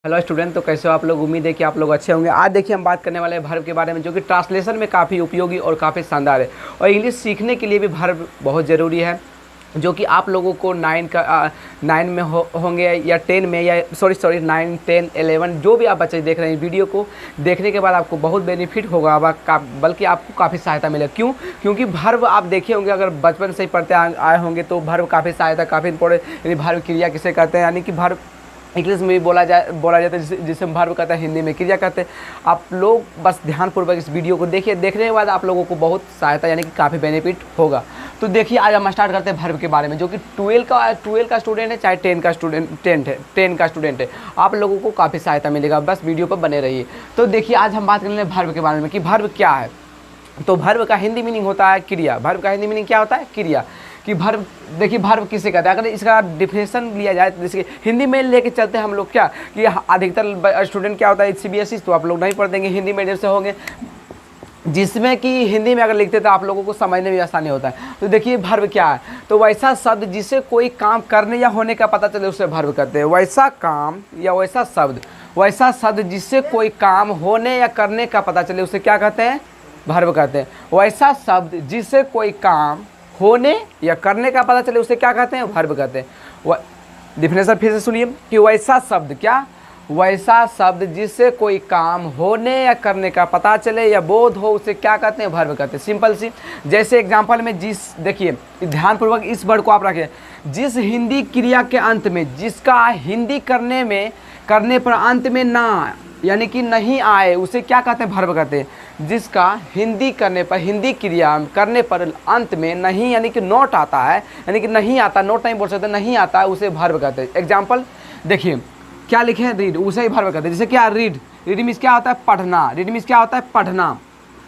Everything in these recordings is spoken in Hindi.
हेलो स्टूडेंट, तो कैसे हो आप लोग। उम्मीद है कि आप लोग अच्छे होंगे। आज देखिए हम बात करने वाले हैं वर्ब के बारे में, जो कि ट्रांसलेशन में काफ़ी उपयोगी और काफ़ी शानदार है। और इंग्लिश सीखने के लिए भी वर्ब बहुत ज़रूरी है, जो कि आप लोगों को नाइन में होंगे या 10 में, या सॉरी 9, 10, 11 जो भी आप बच्चे देख रहे हैं वीडियो को देखने के बाद आपको बहुत बेनिफिट होगा, बल्कि आपको काफ़ी सहायता मिलेगी। क्यों? क्योंकि वर्ब आप देखे होंगे, अगर बचपन से ही पढ़ते आए होंगे तो वर्ब काफ़ी सहायता, काफ़ी इंपॉर्टेंट। यानी वर्ब क्रिया किसे कहते हैं, यानी कि वर्ब इंग्लिश में भी बोला जाता है, जिसे हम वर्ब कहते हैं, हिंदी में क्रिया कहते हैं। आप लोग बस ध्यानपूर्वक इस वीडियो को देखिए, देखने के बाद आप लोगों को बहुत सहायता यानी कि काफ़ी बेनिफिट होगा। तो देखिए आज हम स्टार्ट करते हैं वर्ब के बारे में, जो कि 12 का स्टूडेंट है, चाहे 10 का स्टूडेंट है, आप लोगों को काफ़ी सहायता मिलेगा। बस वीडियो पर बने रहिए। तो देखिए आज हम बात करेंगे वर्ब के बारे में कि वर्ब क्या है। तो वर्ब का हिंदी मीनिंग होता है क्रिया। वर्ब का हिंदी मीनिंग क्या होता है? क्रिया। कि वर्ब, देखिए वर्ब किसे कहते हैं, अगर इसका डिफिनेशन लिया जाए तो जैसे हिंदी में लेके चलते हैं हम लोग, क्या कि अधिकतर स्टूडेंट क्या होता है CBSE, तो आप लोग नहीं पढ़ देंगे, हिंदी मीडियम से होंगे, जिसमें कि हिंदी में अगर लिखते तो आप लोगों को समझने में आसानी होता है। तो देखिए वर्ब क्या है, तो वैसा शब्द जिसे कोई काम करने या होने का पता चले उसे वर्ब कहते हैं। वैसा काम या वैसा शब्द जिससे कोई काम होने या करने का पता चले उसे क्या कहते हैं? वर्ब कहते हैं। वैसा शब्द जिससे कोई काम होने या करने का पता चले उसे क्या कहते हैं? वर्ब कहते हैं। डिफिनेशन फिर से सुनिए कि वैसा शब्द, क्या? वैसा शब्द जिससे कोई काम होने या करने का पता चले या बोध हो उसे क्या कहते हैं? वर्ब कहते हैं। सिंपल सी, जैसे एग्जांपल में देखिए ध्यानपूर्वक इस वर्ड को आप रखें, जिस हिंदी क्रिया के अंत में, जिसका हिंदी करने पर अंत में ना यानी कि नहीं आए उसे क्या कहते हैं? वर्ब कहते हैं। जिसका हिंदी क्रिया करने पर अंत में नहीं यानी कि नोट आता है, यानी कि नहीं आता, नोट नहीं बोल सकते, नहीं आता है, उसे वर्ब कहते हैं। एग्जांपल देखिए क्या लिखे हैं? रीड, उसे ही वर्ब कहते हैं। जैसे क्या? रीड मीन्स क्या होता है? पढ़ना। रीड मीन्स क्या होता है? पढ़ना।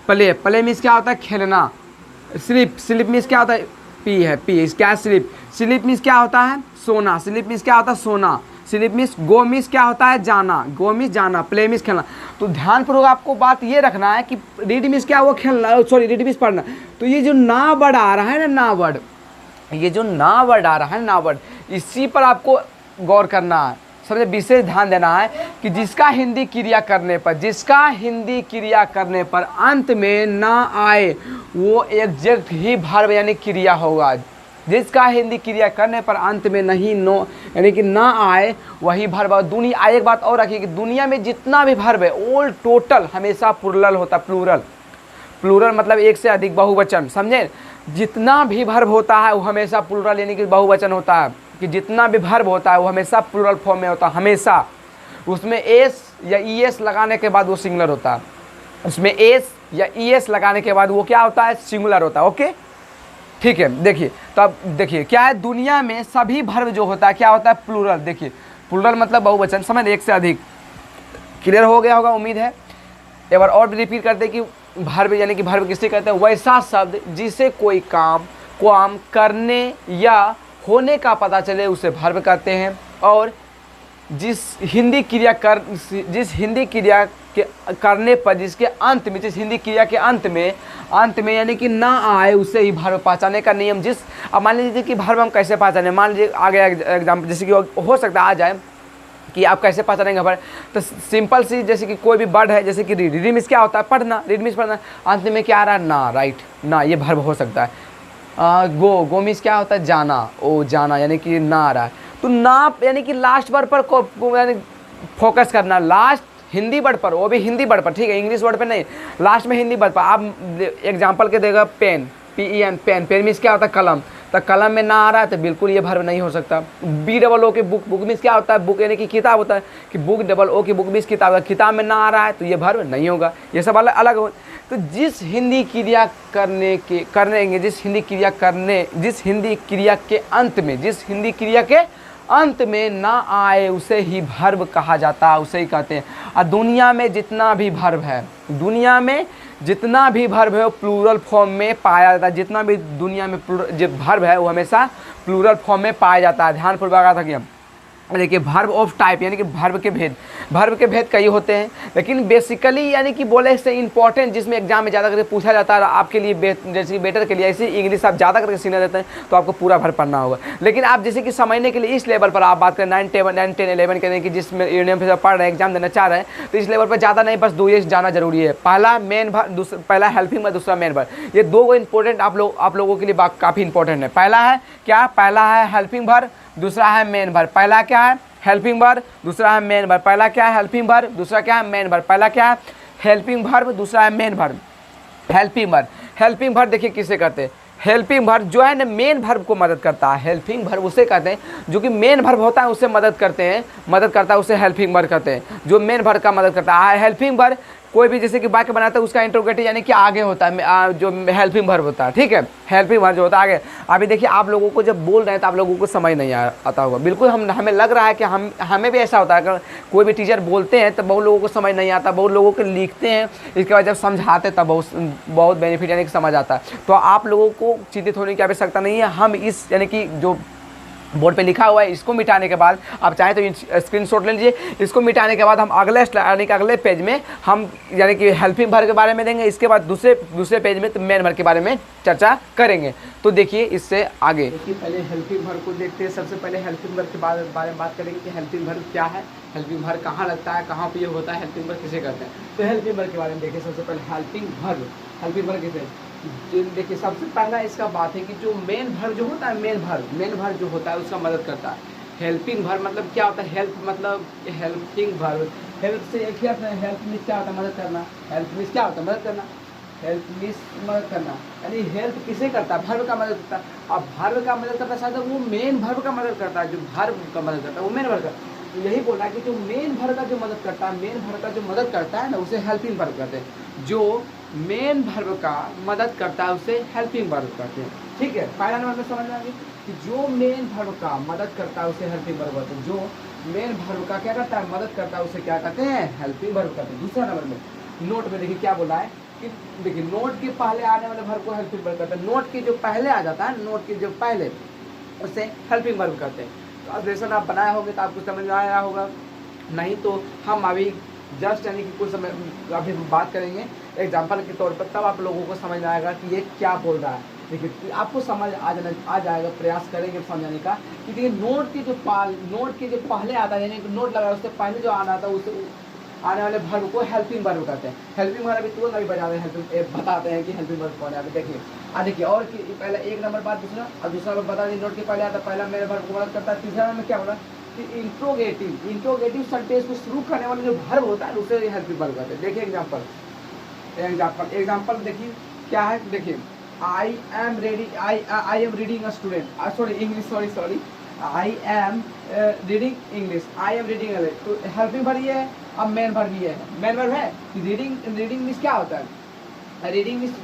प्ले मीन्स क्या होता है? खेलना। स्लीप मीन्स क्या होता है? पी क्या? स्लीप मीन्स क्या होता है? सोना। स्लीप मीन्स क्या होता है? सोना। स्लीप मीन्स गो मीन्स क्या होता है? जाना। गो मीन्स जाना, प्ले मीन्स खेलना। तो ध्यानपूर्वक आपको बात ये रखना है कि रीड मीन्स क्या? वो खेलना, रीड मीन्स पढ़ना। तो ये जो ना वर्ड आ रहा है ना, ना वर्ड, इसी पर आपको गौर करना है, सबसे विशेष ध्यान देना है कि जिसका हिंदी क्रिया करने पर अंत में ना आए वो एग्जैक्ट ही वर्ब यानी क्रिया होगा। जिसका हिंदी क्रिया करने पर अंत में नहीं यानी कि ना आए वही वर्ब। दुनिया, एक बात और रखिए कि दुनिया में जितना भी वर्ब है ऑल टोटल हमेशा प्लूरल होता है। प्लूरल मतलब एक से अधिक, बहुवचन, समझे? जितना भी वर्ब होता है वो हमेशा प्लूरल यानी कि बहुवचन होता है। कि जितना भी वर्ब होता है वो हमेशा प्लूरल फॉर्म में होता है, हमेशा। उसमें एस या ईएस लगाने के बाद वो सिंगुलर होता है। उसमें एस या ईएस लगाने के बाद वो क्या होता है? सिंगुलर होता है। ओके, ठीक है। देखिए तो अब देखिए क्या है, दुनिया में सभी वर्ब जो होता है क्या होता है? प्लूरल। देखिए प्लूरल मतलब बहुवचन, समझ, एक से अधिक। क्लियर हो गया होगा, उम्मीद है। एक बार और भी रिपीट करते हैं कि वर्ब यानी कि वर्ब किसे कहते हैं? वैसा शब्द जिसे कोई काम करने या होने का पता चले उसे वर्ब कहते हैं। और जिस हिंदी क्रिया के करने पर जिस हिंदी क्रिया के अंत में यानी कि ना आए उसे ही वर्ब पहचाने का नियम। अब मान लीजिए कि वर्ब हम कैसे पहचाने, मान लीजिए आ गया एग्जाम्पल, जैसे कि हो सकता है आ जाए कि आप कैसे पहचानेंगे वर्ब। तो सिंपल सी, जैसे कि कोई भी वर्ड है, जैसे कि रीड मीन्स क्या होता है? पढ़ना। रीड मीन्स पढ़ना, अंत में क्या आ रहा है? ना, राइट, ना, ये वर्ब हो सकता है। गो मीन्स क्या होता है? जाना। ओ जाना यानी कि ना आ रहा है, तो ना यानी कि लास्ट वर्ड पर यानी फोकस करना, लास्ट हिंदी वर्ड पर, वो भी हिंदी वर्ड पर, ठीक है, इंग्लिश वर्ड पर नहीं, लास्ट में हिंदी वर्ड पर। आप एग्जांपल के देगा पेन, पेन मीन्स क्या होता है? कलम। तो कलम में ना आ रहा है तो बिल्कुल ये वर्ब नहीं हो सकता। BOO के बुक मीन्स क्या होता है? बुक यानी कि किताब होता है, कि BOO की बुक मीन्स किताब, किताब में ना आ रहा है तो ये वर्ब नहीं होगा। ये सब अलग हो। तो जिस हिंदी क्रिया के अंत में ना आए उसे ही वर्ब कहा जाता है, उसे ही कहते हैं। और दुनिया में जितना भी वर्ब है वो प्लूरल फॉर्म में पाया जाता है। जितना भी दुनिया में जो वर्ब है वो हमेशा प्लूरल फॉर्म में पाया जाता है। ध्यानपूर्वक रखिए। देखिए वर्ब ऑफ टाइप यानी कि वर्ब के भेद कई होते हैं, लेकिन बेसिकली यानी कि बोले से इंपॉर्टेंट जिसमें एग्जाम में ज़्यादा करके पूछा जाता है आपके लिए जैसे कि बेटर के लिए, ऐसे इंग्लिश आप ज़्यादा करके सीखना देते हैं तो आपको पूरा भर पढ़ना होगा। लेकिन आप जैसे कि समझने के लिए इस लेवल पर आप बात करें 9, 10, 11 के कि जिसमें यूनियन पे पढ़ रहे हैं एग्जाम देना चाह रहे हैं, तो इस लेवल पर ज़्यादा नहीं, बस 2 ये जाना जरूरी है। पहला मेन भर, पहला हेल्पिंग भर, दूसरा मेन भर, ये 2 को इंपॉर्टेंट आप लोगों के लिए काफ़ी इंपॉर्टेंट है। पहला है क्या, पहला है हेल्पिंग भर, दूसरा है मेन भर। पहला क्या है, हेल्पिंग भर, दूसरा है मेन भर। पहला क्या है, हेल्पिंग भर, दूसरा क्या है, मेन भर। पहला क्या है, हेल्पिंग भर, दूसरा है मेन भर। हेल्पिंग भर देखिए किसे कहते हैं, हेल्पिंग भर जो है ना मेन भर्ब को मदद करता है। हेल्पिंग भर्ब उसे कहते हैं जो कि मेन भर्ब होता है उसे मदद करता है, उसे हेल्पिंग भर्ब कहते हैं, जो मेन भर्ब का मदद करता है। हेल्पिंग भर्ब कोई भी जैसे कि वाक्य बनाता है उसका इंट्रोगेटिव यानी कि आगे होता है, जो हेल्पिंग भर्ब होता है, ठीक है, हेल्पिंग भर्ब जो होता है आगे। अभी देखिए आप लोगों को जब बोल रहे हैं तो आप लोगों को समझ नहीं आता होगा, बिल्कुल हमें लग रहा है कि हमें भी ऐसा होता है, अगर कोई भी टीचर बोलते हैं तो बहुत लोगों को समझ नहीं आता, बहुत लोगों को लिखते हैं, इसके बाद जब समझाते तब बहुत बेनिफिट यानी कि समझ आता है। तो आप लोगों को चिंतित होने की आवश्यकता नहीं है। हम इस यानी कि जो बोर्ड पे लिखा हुआ है इसको मिटाने के बाद आप चाहें तो स्क्रीनशॉट ले लीजिए, इसको मिटाने के बाद हम अगले पेज में हम यानी कि हेल्पिंग भर के बारे में देंगे, इसके बाद दूसरे पेज में तो मेन भर के बारे में चर्चा करेंगे। तो देखिए इससे आगे देखिए पहले हेल्पिंग भर को देखते हैं। सबसे पहले हेल्पिंग भर के बारे में बात करेंगे कि हेल्पिंग भर क्या है, हेल्पिंग भर कहाँ लगता है, कहाँ उपयोग होता है, हेल्पिंग भर किसे कहते हैं। तो हेल्पिंग भर के बारे में देखिए। सबसे पहले हेल्पिंग भर किसे, देखिए सबसे पहला इसका बात है कि जो मेन भर जो होता है, मेन भर जो होता है उसका मदद करता है। हेल्पिंग भर मतलब क्या होता है, हेल्प मतलब हेल्पिंग भर, हेल्प से एक ही आता है, हेल्प मीन्स क्या होता है, मदद करना। हेल्प मीन्स क्या होता है, मदद करना। हेल्प मीन्स मदद करना, यानी हेल्प किसे करता है, भर्व का मदद करता है। अब भर्व का मदद करता है वो मेन भर्व का मदद करता है, जो भर्व का मदद करता है वो मेन भर्व का। तो यही बोल रहा है कि जो मेन भर का जो मदद करता है, मेन भर का जो मदद करता है ना उसे हेल्पिंग भर्व कहते हैं। जो मेन भर्व का मदद करता है उसे हेल्पिंग भर्व कहते हैं, ठीक है। पहला नंबर में समझ में आ गया कि जो मेन भर्व का मदद करता है उसे हेल्पिंग भर्व कहते हैं, जो मेन भर्व का क्या करता है, मदद करता है उसे क्या कहते हैं, हेल्पिंग भर्व कहते हैं। दूसरा नंबर में नोट में देखिए क्या बोला है कि देखिए नोट के पहले आने वाले भर्व को हेल्पिंग भर्व कहते हैं। नोट के जो पहले आ जाता है, नोट के जो पहले उसे हेल्पिंग भर्व कहते हैं। तो अब लेसन आप बनाए होंगे तो आपको समझ में आया होगा, नहीं तो हम अभी जस्ट यानी कि कुछ समय अभी बात करेंगे एग्जाम्पल के तौर पर, तब आप लोगों को समझ में आएगा कि ये क्या बोल रहा है। देखिए आपको समझ आ जाएगा, प्रयास करेंगे समझाने का कि देखिए नोट के जो पहले आता है यानी नोट लगा उससे पहले जो आना था उसे आने वाले भर्व को हेल्पिंग भर्व कहते हैं। हेल्पिंग भर्व अभी तुरंत अभी बताते हैं कि हेल्पिंग भर्व कौन है। अभी देखिए और पहले एक नंबर बात दूसरा बता दें, नोट के पहले आता पहला मेरे भर्व को मदद करता है। तीसरा नंबर क्या बोला कि इंट्रोगेटिव सेंटेंस को शुरू करने वाला जो भर्व होता है उसे हेल्पिंग भर्व कहते हैं। देखिए एग्जाम्पल देखिए क्या है, देखिए I am reading a student, sorry I am reading English, तो हेल्पिंग भर्व ये है। अब मेन भर्व भी है, मेन भर्व है रीडिंग मीन्स क्या होता है, रीडिंग मीन्स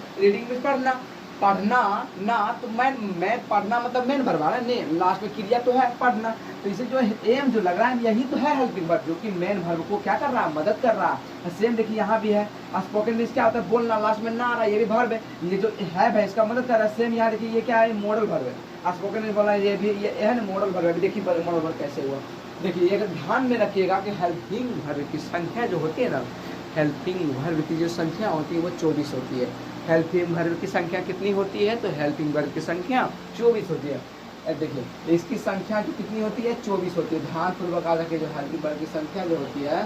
पढ़ना ना, तो मैं पढ़ना मतलब मेन भर्व है ने, लास्ट में क्रिया तो है पढ़ना, तो इसे जो एम जो लग रहा है यही तो है हेल्पिंग भर्व, जो कि मेन भर्व को क्या कर रहा है, मदद कर रहा है। सेम देखिए यहाँ भी है, स्पोकन मीन्स क्या होता है, बोलना, लास्ट में ना आ रहा है, ये भी भर्व है, ये जो है इसका मदद कर रहा है। सेम यहाँ देखिए ये क्या है, मॉडल भर्व है। स्पोकन मीन्स बोलना ये भी ये है ना मॉडल भर्व है। देखिए मॉडल भर्व कैसे हुआ, देखिए एक ध्यान में रखिएगा कि हेल्पिंग भर्व की संख्या जो होती है ना, हेल्पिंग भर्व की जो संख्या होती है वो 24 होती है। हेल्पिंग भर्व की संख्या कितनी होती है, तो हेल्पिंग भर्व की संख्या 24 होती है। देखिए इसकी संख्या जो कितनी होती है, 24 होती है। ध्यानपूर्वक आ रखिए, जो हेल्पिंग भर्व की संख्या जो होती है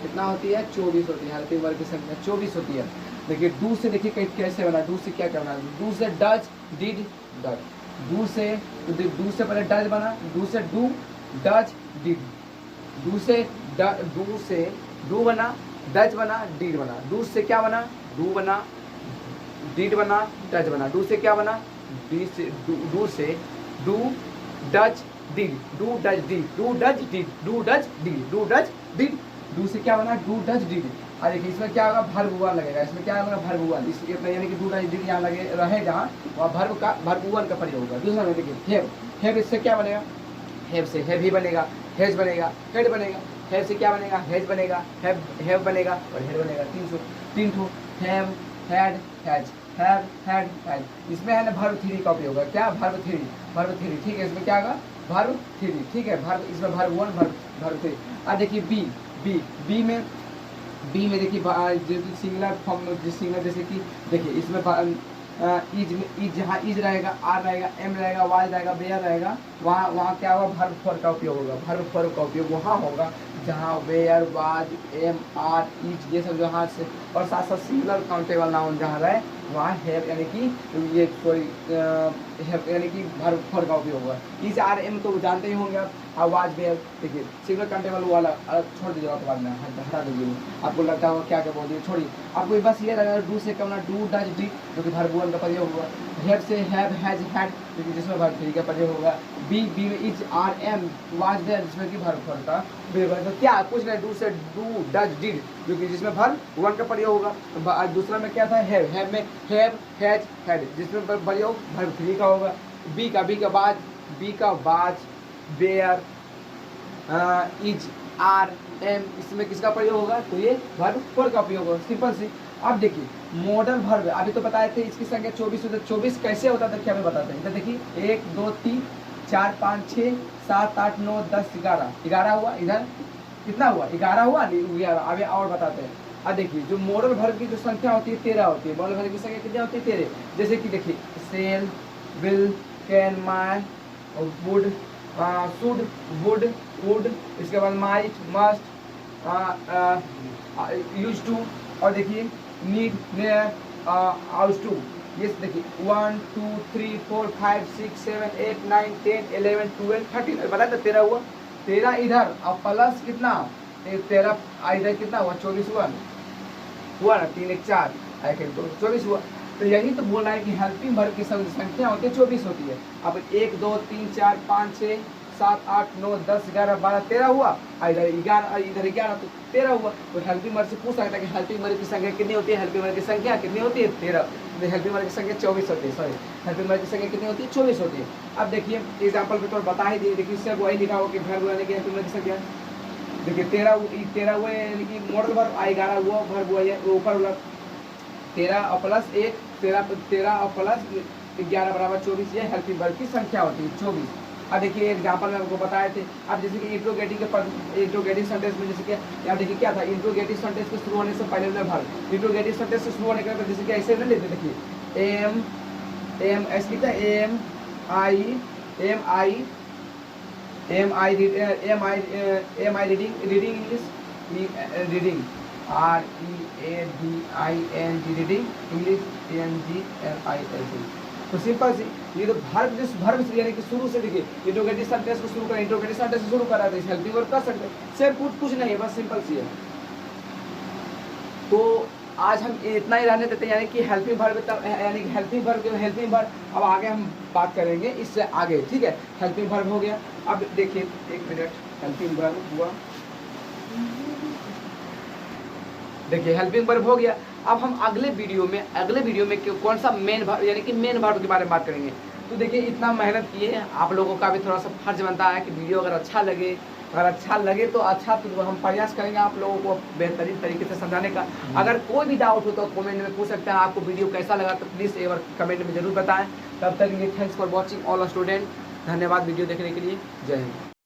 कितना होती है, 24 होती है। हेल्पिंग भर्व की संख्या 24 होती है। देखिए डू से देखिए कैसे बना, डू से क्या करना है, डू से डज डिड डज, डू से पहले डज बना, डू से डू डज डिड, डू से डू बना, डज बना, डीड बना, डू से क्या बना, डू बना, डीड बना, डज बना, डू से क्या बना, डू से do does did, do does did, do does did, do does did, do does did, do से क्या बना, डू डज डिड। और देखिए इसमें क्या होगा, भर्व हुआ लगेगा, इसमें क्या होगा, भर्व हुआ, इसलिए यानी कि डू डज डिड यहाँ लगे रहे जहाँ वहाँ भर्व हुआ का प्रयोग होगा। दूसरा में देखिए हेव, इससे क्या बनेगा, हेव से हैव ही बनेगा, हेज बनेगा, हेड बनेगा, हेव से क्या बनेगा, हेज बनेगा, हैव बनेगा और हेड बनेगा। तीन ठो have, had, has, have, had, has. इसमें है ना भर्व थ्री का उपयोग है, क्या भर्व थ्री, ठीक है। इसमें क्या होगा, वर्ब 3, ठीक है। वर्ब इसमें वर्ब 1 वर्ब 3। अब देखिए बी में देखिए सिंगुलर फॉर्म में सिंगुलर जैसे कि देखिए इसमें इज जहाँ इज रहेगा, आर रहेगा, एम रहेगा, वाज रहेगा, वेयर रहेगा, वहाँ क्या होगा, वर्ब फॉर का उपयोग होगा। वर्ब फॉर का उपयोग वहाँ होगा जहाँ were, was, am, are, is ये सब जहाँ से, और साथ साथ सिंगुलर काउंटेबल नाउन जहाँ रहे वहाँ हैव यानी कि ये कोई हैव यानी कि वर्ब फॉर का उपयोग होगा। इज, आर, एम तो जानते ही होंगे आप। वाज, वेयर देखिए सिंगुलर काउंटेबल वाला छोड़ दीजिएगा, तो बाद में हटा दीजिए। आपको लगता होगा क्या क्या बोल दिए, छोड़िए। आपको बस ये लगेगा डू से क्या, डू, डज, डिड जो कि वर्ब 1 का प्रयोग होगा। हैव से हैव, हैज, हैड जिसमें वर्ब 3 का प्रयोग होगा। बी में is, are, am, was, were जिसमें कि वर्ब 4 का प्रयोग होगा। तो क्या कुछ नहीं, डू से डू, डज, डिड जो कि जिसमें वर्ब 1 का प्रयोग होगा। दूसरा में क्या था, हैव में हैव, हैज, हैड जिसमें प्रयोग वर्ब 3 का होगा। बी का बाज, वेयर, इज, आर, एम इसमें किसका प्रयोग होगा, तो ये वर्ब 4 का उपयोग होगा। सिंपल सी। अब देखिए मॉडल वर्ब अभी तो बताए थे इसकी संख्या 24 होता है। 24 कैसे होता था क्या मैं बताते हैं। इधर देखिए 1 2 3 4 5 6 7 8 9 10 11 हुआ। इधर कितना हुआ, 11 हुआ नहीं 11। अभी और बताते हैं। अब देखिए जो मॉडल वर्ब की जो संख्या होती है 13 होती है। मॉडल वर्ब की संख्या कितनी होती है, 13। जैसे कि देखिए shall, will, can, may, would, should, would इसके बाद माइट, मस्ट, यूज टू, और देखिए नीड, आउट टू। ये देखिए 1 2 3 4 5 6 7 8 9 10 11 12 13 बताया था 13 हुआ। 13 इधर और प्लस कितना 13 इधर कितना हुआ, 24 हुआ ना। 3 1 4 24 हुआ। तो यही तो बोल रहा है कि हेल्पिंग वर्ब की संख्या होती है 24 होती है। अब 1 2 3 4 5 6 7 8 9 10 11 12 13 हुआ। इधर 11 तो 13 हुआ। तो हेल्पिंग वर्ब से पूछ सकता है कि हेल्पिंग वर्ब की संख्या कितनी होती है। हेल्पिंग वर्ब की संख्या कितनी होती है, 13। हेल्पिंग वर्ब की संख्या 24 होती है। सॉरी, हेल्पिंग वर्ब की संख्या कितनी होती है, 24 होती है। अब देखिए एग्जाम्पल पे तो बता ही दिए। देखिए इससे वही लिखा हो कि वर्ब यानी कि हेल्पिंग वर्ब की संख्या देखिए 13 हुए यानी कि मॉडल वर्ब। 11 हुआ वर्ब हुआ है ऊपर वाला 13 और प्लस 1 13 और प्लस 11 बराबर 24। ये हेल्पिंग वर्ब की संख्या होती है 24। अब देखिए एग्जाम्पल में आपको बताए थे। अब जैसे कि इंट्रोगेटिव सेंटेंस में जैसे कि यहाँ देखिए क्या था, इंट्रोगेटिव सेंटेंस के शुरू होने से पहले में वर्ब। इंट्रोगेटिव सेंटेंस से शुरू होने के बाद जैसे कि ऐसे नहीं लेते। देखिए एम ऐसे लिखता है am I reading English, reading READING reading English, ANGLISH। तो सिंपल सी ये तो वर्ब से यानी कि शुरू से देखिए इंट्रोगेटिव सेंटेंस को शुरू करें, इंट्रोगेटिव सेंटेंस से शुरू करा तो हेल्पिंग वर्ब कर सकते हैं। सिर्फ कुछ नहीं है, बस सिंपल सी है। तो आज हम इतना ही रहने देते हैं यानी कि हेल्पिंग वर्ब यानी कि हेल्पिंग वर्ब। अब आगे हम बात करेंगे इससे आगे, ठीक है। हेल्पिंग वर्ब हो गया। अब देखिए 1 मिनट, हेल्पिंग वर्ब हुआ, देखिए हेल्पिंग वर्ब हो गया। अब हम अगले वीडियो में कौन सा मेन वर्ब यानी कि मेन वर्ब के बारे में बात करेंगे। तो देखिए इतना मेहनत किए, आप लोगों का भी थोड़ा सा फर्ज बनता है कि वीडियो अगर अच्छा लगे तो हम प्रयास करेंगे आप लोगों को बेहतरीन तरीके से समझाने का। अगर कोई भी डाउट हो तो कमेंट में पूछ सकते हैं। आपको वीडियो कैसा लगा तो प्लीज़ एक बार कमेंट में जरूर बताएं। तब तक के लिए thanks for watching all student. धन्यवाद वीडियो देखने के लिए। जय हिंद।